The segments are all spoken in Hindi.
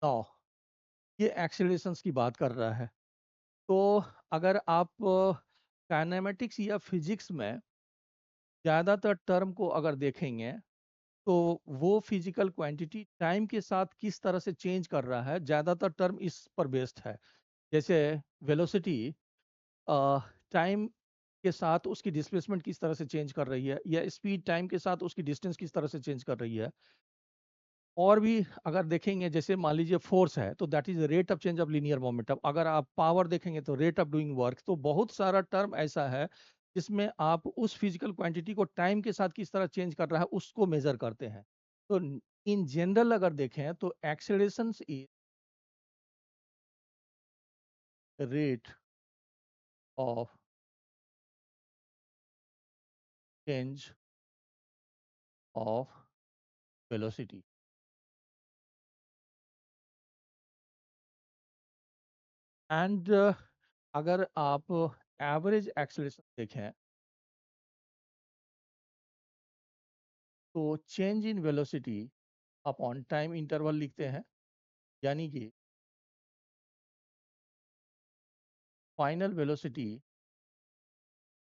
नाउ ये एक्सेलरेशंस की बात कर रहा है। तो अगर आप काइनेमेटिक्स या फिजिक्स में ज़्यादातर टर्म को अगर देखेंगे तो वो फिजिकल क्वांटिटी टाइम के साथ किस तरह से चेंज कर रहा है, ज़्यादातर टर्म इस पर बेस्ड है। जैसे वेलोसिटी टाइम के साथ उसकी डिस्प्लेसमेंट किस तरह से चेंज कर रही है, या स्पीड टाइम के साथ उसकी डिस्टेंस किस तरह से चेंज कर रही है। और भी अगर देखेंगे, जैसे मान लीजिए फोर्स है तो that is rate of change of linear momentum. अगर आप पावर देखेंगे तो रेट ऑफ डूइंग वर्क। तो बहुत सारा टर्म ऐसा है जिसमें आप उस फिजिकल क्वांटिटी को टाइम के साथ किस तरह चेंज कर रहा है उसको मेजर करते हैं। तो इन जनरल अगर देखें तो acceleration is rate of change of velocity. And अगर आप एवरेज एक्सेलरेशन देखें तो change in velocity upon time interval लिखते हैं। यानी कि final velocity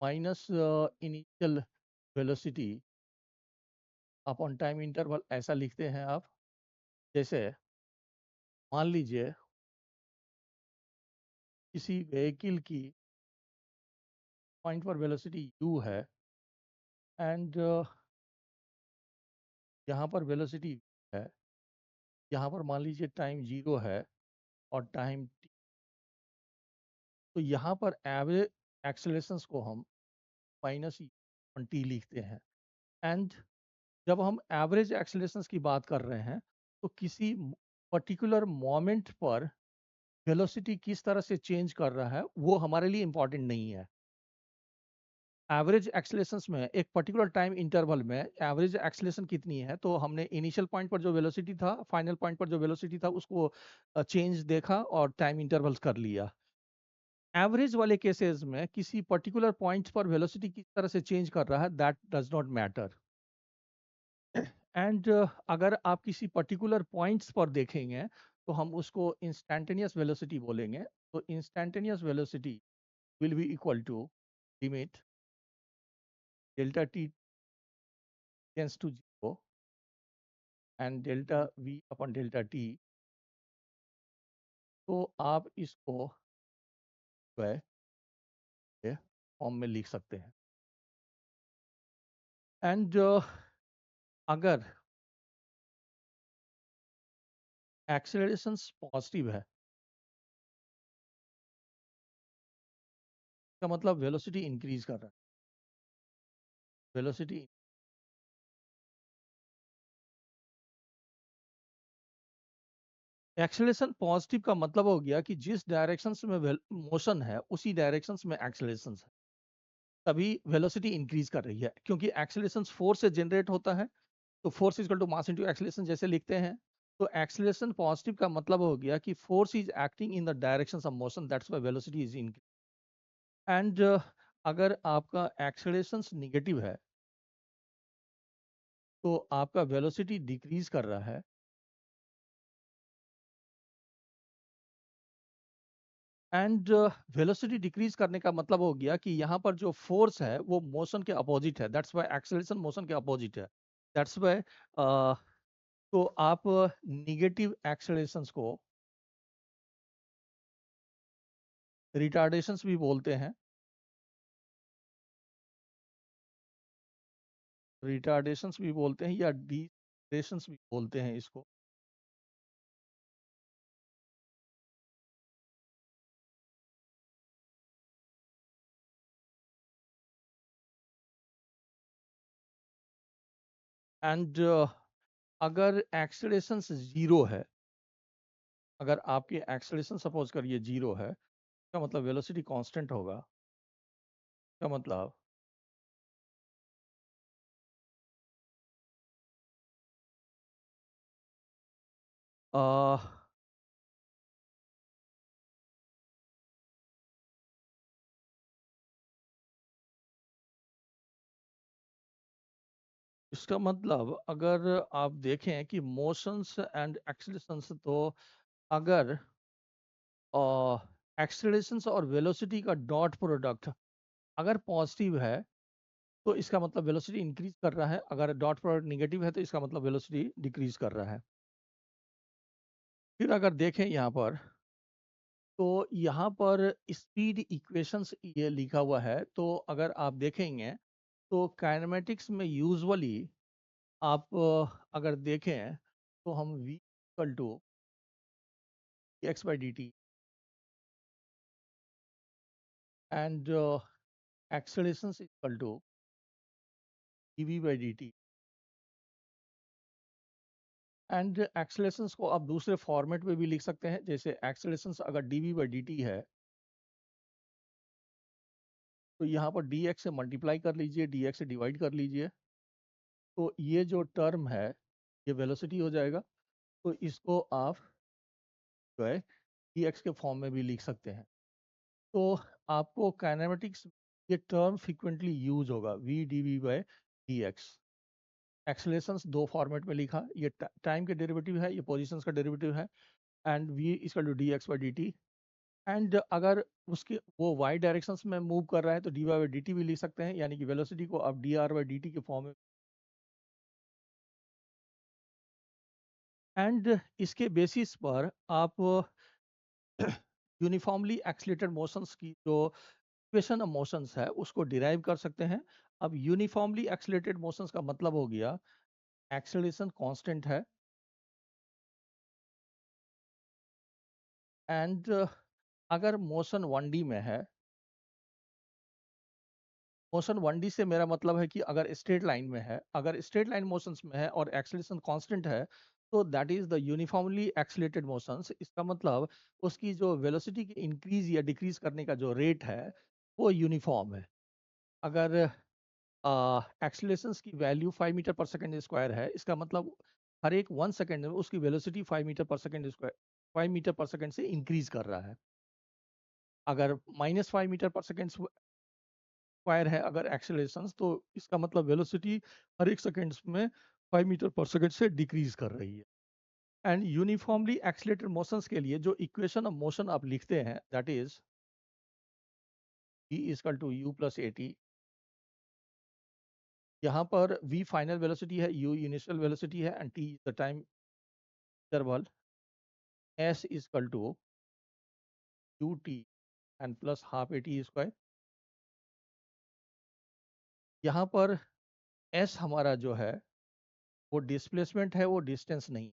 minus initial velocity upon time interval, ऐसा लिखते हैं आप। जैसे मान लीजिए किसी व्हीकल की पॉइंट पर वेलोसिटी u है, एंड यहाँ पर वेलोसिटी है, यहाँ पर मान लीजिए टाइम 0 है और टाइम t। तो यहाँ पर एवरेज एक्सेलरेशंस को हम माइनस टी लिखते हैं। एंड जब हम एवरेज एक्सेलरेशंस की बात कर रहे हैं तो किसी पर्टिकुलर मोमेंट पर वेलोसिटी किस तरह से चेंज कर रहा है वो हमारे लिए इंपॉर्टेंट नहीं है। एवरेज एक्सेलरेशंस में एक पर्टिकुलर टाइम इंटरवल में एवरेज एक्सेलरेशन कितनी है, तो हमने इनिशियल पॉइंट पर जो वेलोसिटी था, फाइनल पॉइंट पर जो वेलोसिटी था, उसको चेंज देखा और टाइम इंटरवल्स कर लिया। एवरेज वाले केसेस में किसी पर्टिकुलर पॉइंट पर वेलोसिटी किस तरह से चेंज कर रहा है that does not matter. And अगर आप किसी पर्टिकुलर पॉइंट्स पर देखेंगे तो हम उसको इंस्टैंटेनियस वेलोसिटी बोलेंगे। तो instantaneous velocity will be equal to limit delta t tends to 0 and delta v upon delta t। तो आप इसको फॉर्म में लिख सकते हैं। एंड अगर एक्सेलरेशन पॉजिटिव है, इसका मतलब वेलोसिटी इंक्रीज कर रहा है। वेलोसिटी एक्सेलरेशन पॉजिटिव का मतलब हो गया कि जिस डायरेक्शन में मोशन है उसी डायरेक्शन में एक्सेलरेशन है, तभी वेलोसिटी इंक्रीज कर रही है। क्योंकि एक्सेलरेशन फोर्स से जनरेट होता है, तो force equal to mass into acceleration जैसे लिखते हैं। तो एक्सेलरेशन पॉजिटिव का मतलब हो गया कि force is acting in the direction of motion, that's why velocity is increase. And अगर आपका एक्सेलरेशन निगेटिव है तो आपका वेलोसिटी डिक्रीज कर रहा है। एंड वेलोसिटी डिक्रीज करने का मतलब हो गया कि यहाँ पर जो फोर्स है वो मोशन के अपोजिट है, दैट्स व्हाई एक्सेलरेशन मोशन के अपोजिट है। दैट्स व्हाई तो आप निगेटिव एक्सेलरेशंस को रिटार्डेशंस भी बोलते हैं। रिटार्डेशंस भी बोलते हैं या डिलेशंस भी बोलते हैं इसको। एंड अगर एक्सेलरेशन जीरो है, अगर आपकी एक्सेलरेशन सपोज करिए जीरो है, इसका मतलब वेलोसिटी कांस्टेंट होगा। इसका मतलब uh, इसका मतलब अगर आप देखें कि मोशंस एंड एक्सेलरेशंस तो अगर एक्सेलरेशन और वेलोसिटी का डॉट प्रोडक्ट अगर पॉजिटिव है तो इसका मतलब वेलोसिटी इंक्रीज कर रहा है, अगर डॉट प्रोडक्ट निगेटिव है तो इसका मतलब वेलोसिटी डिक्रीज कर रहा है। फिर अगर देखें यहाँ पर, तो यहाँ पर स्पीड इक्वेशंस ये लिखा हुआ है, तो अगर आप देखेंगे तो काइनेमेटिक्स में यूजुअली आप अगर देखें तो हम v equal to x by d t and acceleration equal to dv by d t, and acceleration को आप दूसरे फॉर्मेट में भी लिख सकते हैं, जैसे एक्सेलरेशन अगर dv बाई डी टी है तो यहाँ पर dx से मल्टीप्लाई कर लीजिए, dx से डिवाइड कर लीजिए, तो ये जो टर्म है ये वेलोसिटी हो जाएगा। तो इसको आप जो है dx के फॉर्म में भी लिख सकते हैं। तो आपको काइनेमेटिक्स ये टर्म फ्रीक्वेंटली यूज होगा, v dv बाई dx। एक्सेलरेशंस दो फॉर्मेट में लिखा, ये टाइम के डेरिवेटिव है, ये पोजीशंस का डेरिवेटिव है, and v equal to dx by dt। And अगर उसके वो y डायरेक्शंस में मूव कर रहा है तो dy बाई dt भी लिख सकते हैं, यानी कि वेलोसिटी को आप dr बाई dt के फॉर्म में। एंड इसके बेसिस पर आप यूनिफॉर्मली एक्सीलरेटेड मोशंस की जो इक्वेशन ऑफ मोशंस है उसको डिराइव कर सकते हैं। अब यूनिफॉर्मली एक्सीलरेटेड मोशंस का मतलब हो गया एक्सेलरेशन कांस्टेंट है, एंड अगर मोशन 1D में है, मोशन 1D से मेरा मतलब है कि अगर स्ट्रेट लाइन में है, अगर स्ट्रेट लाइन मोशंस में है और एक्सेलरेशन कांस्टेंट है, तो that is the uniformly accelerated motions. इसका मतलब उसकी जो वेलोसिटी की इंक्रीज या डिक्रीज करने का जो रेट है वो यूनिफॉर्म है। अगर एक्सेलरेशंस की वैल्यू 5 मीटर पर सेकंड स्क्वायर है, इसका मतलब हर एक 1 सेकंड में उसकी वेलोसिटी 5 मीटर पर सेकंड स्क्वायर 5 मीटर पर सेकंड से इंक्रीज कर रहा है। अगर -5 मीटर पर सेकंड स्क्वायर है अगर एक्सेलरेशंस, तो इसका मतलब वेलोसिटी हर एक सेकंड्स में 5 मीटर पर सेकंड से डिक्रीज कर रही है। एंड यूनिफॉर्मली एक्सीलरेटेड मोशंस के लिए जो इक्वेशन ऑफ मोशन आप लिखते हैं, that is v equal to u plus a t. यहाँ पर v फाइनल वेलोसिटी है, u इनिशियल वेलोसिटी है, and t the time interval, s equal to ut and plus half a t square. यहाँ पर s हमारा जो है वो डिस्प्लेसमेंट है, वो डिस्टेंस नहीं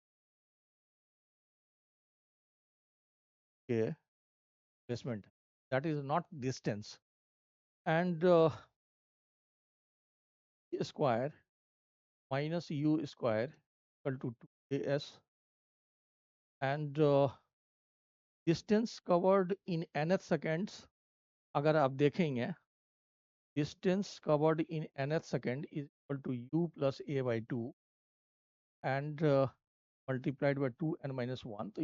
है, डिस्प्लेसमेंट है, that is not distance. And square minus u square equal to 2as, and distance covered in nth seconds अगर आप देखेंगे, distance covered in nth second is equal to u plus a by 2 and multiplied by 2 n minus 1। तो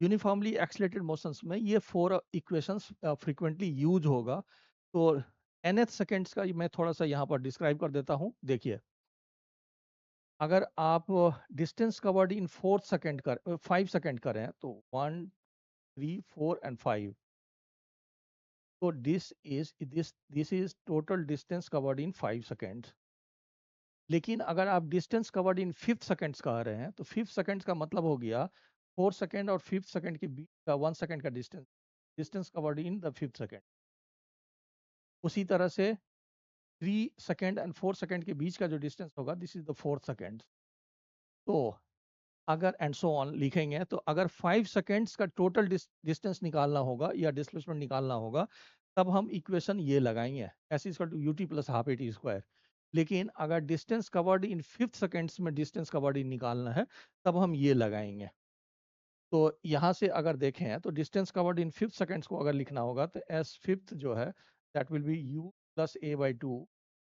यूनिफॉर्मली एक्सीलरेटेड मोशंस में ये 4 इक्वेशंस फ्रीक्वेंटली यूज होगा। तो nth सेकेंड्स का मैं थोड़ा सा यहाँ पर डिस्क्राइब कर देता हूँ। देखिए, अगर आप डिस्टेंस कवर्ड इन 4 सेकेंड कर 5 सेकेंड करें तो 1 3 4 एंड 5, तो this is total distance covered in 5 seconds. लेकिन अगर आप distance covered in 5th seconds कह रहे हैं तो 5th सेकेंड्स का मतलब हो गया 4 सेकेंड और 5th सेकेंड के बीच का 1 सेकेंड का distance, distance covered in the 5th second. उसी तरह से 3 सेकेंड एंड 4 सेकेंड के बीच का जो डिस्टेंस होगा, this is the 4th second. तो अगर एंड सो ऑन लिखेंगे तो अगर 5 सेकेंड्स का टोटल डिस्टेंस निकालना होगा या डिस्प्लेसमेंट निकालना होगा, तब हम इक्वेशन ये लगाएंगे, s equal to ut plus half a t square. लेकिन अगर distance covered in 5th seconds में डिस्टेंस कवर्ड इन निकालना है, तब हम ये लगाएंगे। तो यहाँ से अगर देखें तो distance covered in 5th seconds को अगर लिखना होगा तो s फिफ्थ जो है that will be u plus a by 2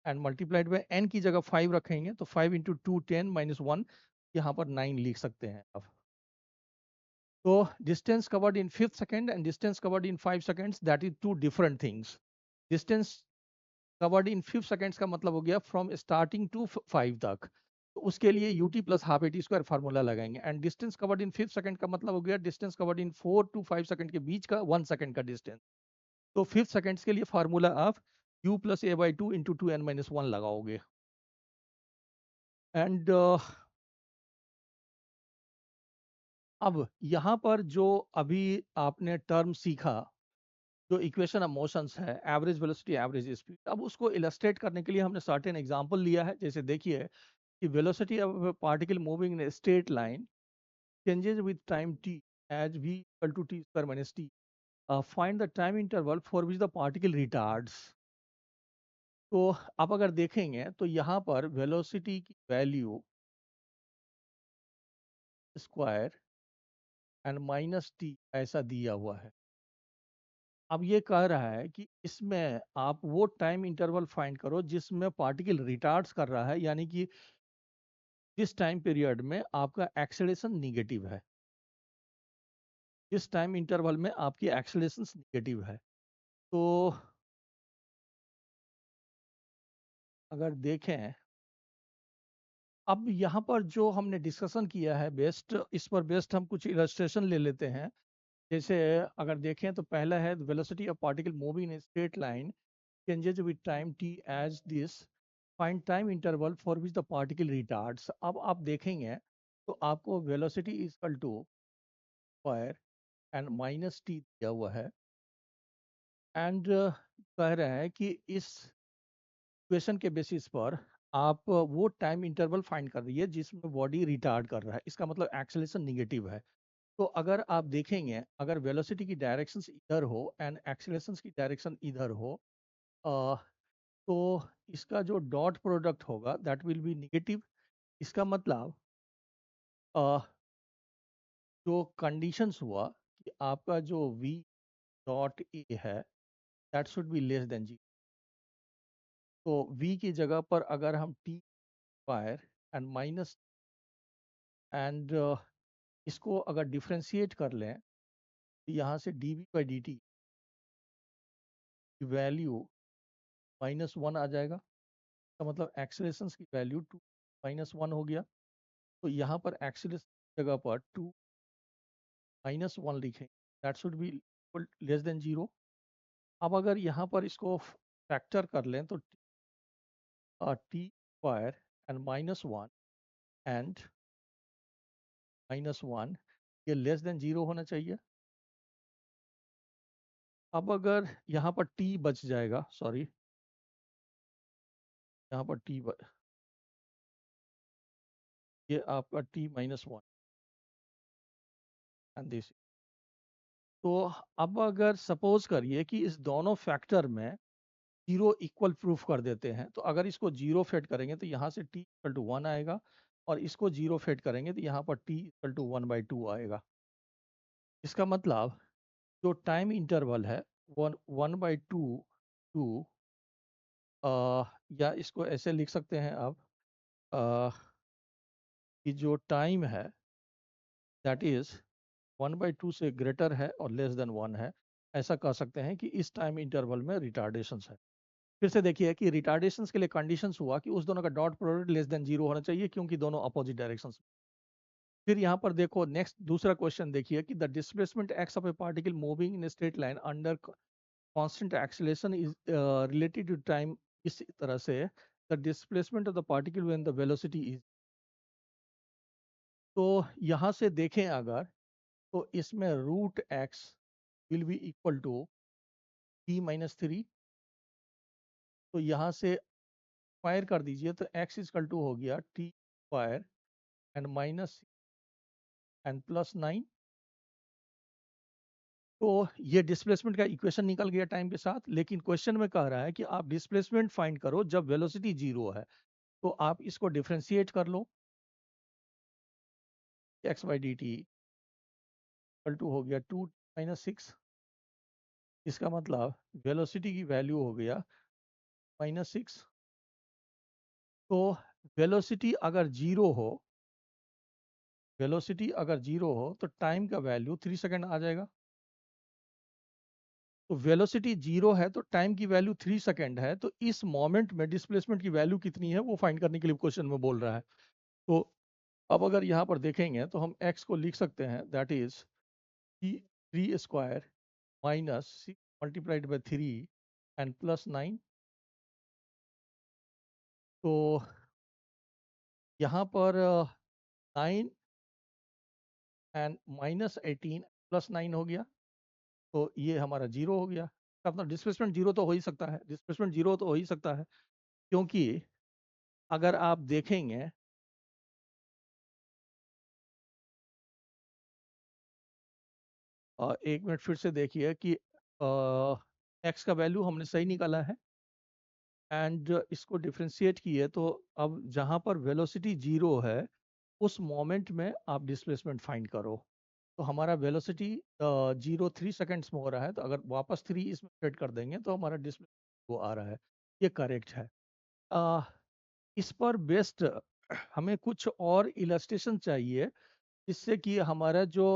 and multiplied by n की जगह 5 रखेंगे तो 5 इंटू 2 10 माइनस 1, यहाँ पर 9 लिख सकते हैं आप। तो distance covered in 5th second and distance covered in 5 seconds, that is two different things. Distance covered in 5th seconds का मतलब हो गया फ्रॉम स्टार्टिंग टू 5 तक, तो उसके लिए ut plus half a t square formula लगाएंगे। And distance covered in 5 second का मतलब हो गया distance covered in 4 to 5 second के बीच का 1 सेकंड का डिस्टेंस। तो 5 सेकंड्स के लिए फार्मूला आप u plus A by two into 2n-1 लगाओगे। एंड अब यहाँ पर जो अभी आपने टर्म सीखा, जो इक्वेशन ऑफ मोशंस है, एवरेज वेलोसिटी एवरेज स्पीड, अब उसको इलस्ट्रेट करने के लिए हमने सर्टेन एग्जांपल लिया है। जैसे देखिए कि velocity of particle moving in straight line changes with time t as v equal to t square minus t. Find the time interval for which the particle retards. तो आप अगर देखेंगे तो यहाँ पर वेलोसिटी की value square and minus T ऐसा दिया हुआ है। अब ये कह रहा है कि इसमें आप वो टाइम इंटरवल फाइंड करो जिसमें पार्टिकल रिटार्ड्स कर रहा है, यानी कि जिस टाइम पीरियड में आपका एक्सेलरेशन निगेटिव है, जिस टाइम इंटरवल में आपकी एक्सेलरेशन निगेटिव है। तो अगर देखें, अब यहाँ पर जो हमने डिस्कशन किया है बेस्ट, इस पर बेस्ट हम कुछ इलस्ट्रेशन ले लेते हैं। जैसे अगर देखें तो पहला है velocity of particle moving in straight line changes with time t as this, find time interval for which the particle retards. अब आप देखेंगे तो आपको velocity is equal to square and minus t दिया हुआ है। एंड कह रहा है कि इस इक्वेशन के बेसिस पर आप वो टाइम इंटरवल फाइंड कर रही है जिसमें बॉडी रिटार्ड कर रहा है, इसका मतलब एक्सेलरेशन निगेटिव है। तो अगर आप देखेंगे, अगर वेलोसिटी की डायरेक्शंस इधर हो एंड एक्सेलरेशन की डायरेक्शन इधर हो, अ, तो इसका जो डॉट प्रोडक्ट होगा दैट विल बी निगेटिव। इसका मतलब जो कंडीशंस हुआ कि आपका जो v डॉट ए है that should be less than g. तो v की जगह पर अगर हम t square and minus and इसको अगर डिफ्रेंशिएट कर लें तो यहाँ से d v by d t की वैल्यू -1 आ जाएगा। तो मतलब एक्सेलरेशन की वैल्यू 2 -1 हो गया। तो यहाँ पर एक्सेलरेशन की जगह पर 2 -1 लिखें, that should be less then 0। अब अगर यहाँ पर इसको फैक्टर कर लें तो टी स्क्वायर एंड -1 एंड -1 ये लेस देन 0 होना चाहिए। अब अगर यहाँ पर t बच जाएगा, सॉरी यहाँ पर ये आपका t-1 एंड दिस। तो अब अगर सपोज करिए कि इस दोनों फैक्टर में जीरो इक्वल प्रूफ कर देते हैं, तो अगर इसको जीरो फेट करेंगे तो यहाँ से t इक्वल टू 1 आएगा, और इसको जीरो फेट करेंगे तो यहाँ पर t इक्वल टू 1/2 आएगा। इसका मतलब जो टाइम इंटरवल है 1/2 टू, या इसको ऐसे लिख सकते हैं आप, कि जो टाइम है दैट इज 1/2 से ग्रेटर है और लेस देन 1 है, ऐसा कह सकते हैं कि इस टाइम इंटरवल में रिटार्डेशंस है। फिर से देखिए कि रिटार्डेशंस के लिए कंडीशंस हुआ कि उस दोनों का डॉट प्रोडक्ट लेस देन 0 होना चाहिए, क्योंकि दोनों अपोजिट डायरेक्शंस। फिर यहाँ पर देखो नेक्स्ट दूसरा क्वेश्चन देखिए कि the displacement x of a particle moving in straight line under constant acceleration is related to time. इस तरह से the displacement of the particle when the velocity is. तो यहाँ से देखें अगर, तो इसमें root x will be equal to t-3। तो यहाँ से स्क्वायर कर दीजिए तो x इक्वल टू हो गया t square and minus and +9। तो ये डिस्प्लेसमेंट का इक्वेशन निकल गया टाइम के साथ। लेकिन क्वेश्चन में कह रहा है कि आप डिस्प्लेसमेंट फाइंड करो जब वेलोसिटी 0 है। तो आप इसको डिफ्रेंशिएट कर लो, x/dt इक्वल टू हो गया 2 - 6। इसका मतलब वेलोसिटी की वैल्यू हो गया -6। तो वेलोसिटी अगर जीरो हो, वेलोसिटी अगर जीरो हो तो टाइम का वैल्यू 3 सेकंड आ जाएगा। तो वेलोसिटी जीरो है तो टाइम की वैल्यू 3 सेकंड है, तो इस मोमेंट में डिस्प्लेसमेंट की वैल्यू कितनी है वो फाइंड करने के लिए क्वेश्चन में बोल रहा है। तो अब अगर यहाँ पर देखेंगे तो हम x को लिख सकते हैं, that is 3 minus 6 multiplied by 3 and plus 9। तो यहाँ पर 9 एंड माइनस 18 प्लस 9 हो गया, तो ये हमारा जीरो हो गया। अपना डिस्प्लेसमेंट जीरो तो हो ही सकता है, डिस्प्लेसमेंट जीरो तो हो ही सकता है, क्योंकि अगर आप देखेंगे एक मिनट फिर से देखिए कि एक्स का वैल्यू हमने सही निकाला है एंड इसको डिफ्रेंशिएट किए, तो अब जहाँ पर वेलोसिटी जीरो है उस मोमेंट में आप डिस्प्लेसमेंट फाइंड करो। तो हमारा वेलोसिटी 0.3 सेकेंड्स में हो रहा है, तो अगर वापस 3 इसमें सेट कर देंगे तो हमारा डिस्प्लेसमेंट वो आ रहा है। ये करेक्ट है। अ, इस पर बेस्ड हमें कुछ और इलस्ट्रेशन चाहिए, जिससे कि हमारा जो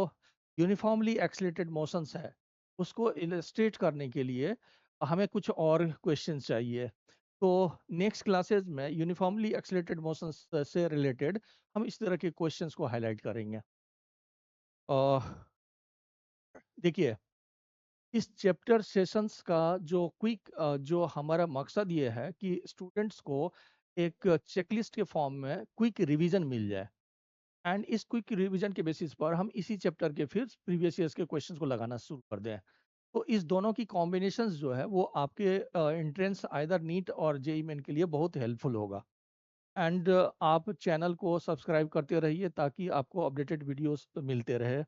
यूनिफॉर्मली एक्सलेटेड मोशंस है उसको इलस्ट्रेट करने के लिए हमें कुछ और क्वेश्चंस चाहिए। तो नेक्स्ट क्लासेस में यूनिफॉर्मली एक्सलेटेड मोशंस से रिलेटेड हम इस तरह के क्वेश्चंस को हाईलाइट करेंगे। देखिए, इस चैप्टर सेशंस का जो क्विक जो हमारा मकसद ये है कि स्टूडेंट्स को एक चेकलिस्ट के फॉर्म में क्विक रिवीजन मिल जाए एंड इस क्विक रिवीजन के बेसिस पर हम इसी चैप्टर के फिर प्रीवियस ईयर्स के क्वेश्चंस को लगाना शुरू कर दें। तो इस दोनों की कॉम्बिनेशंस जो है वो आपके एंट्रेंस आइदर नीट और जेई मेन के लिए बहुत हेल्पफुल होगा। एंड आप चैनल को सब्सक्राइब करते रहिए ताकि आपको अपडेटेड वीडियोस मिलते रहे।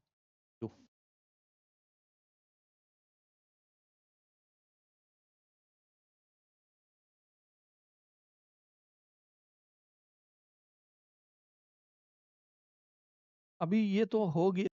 अभी ये तो हो गया।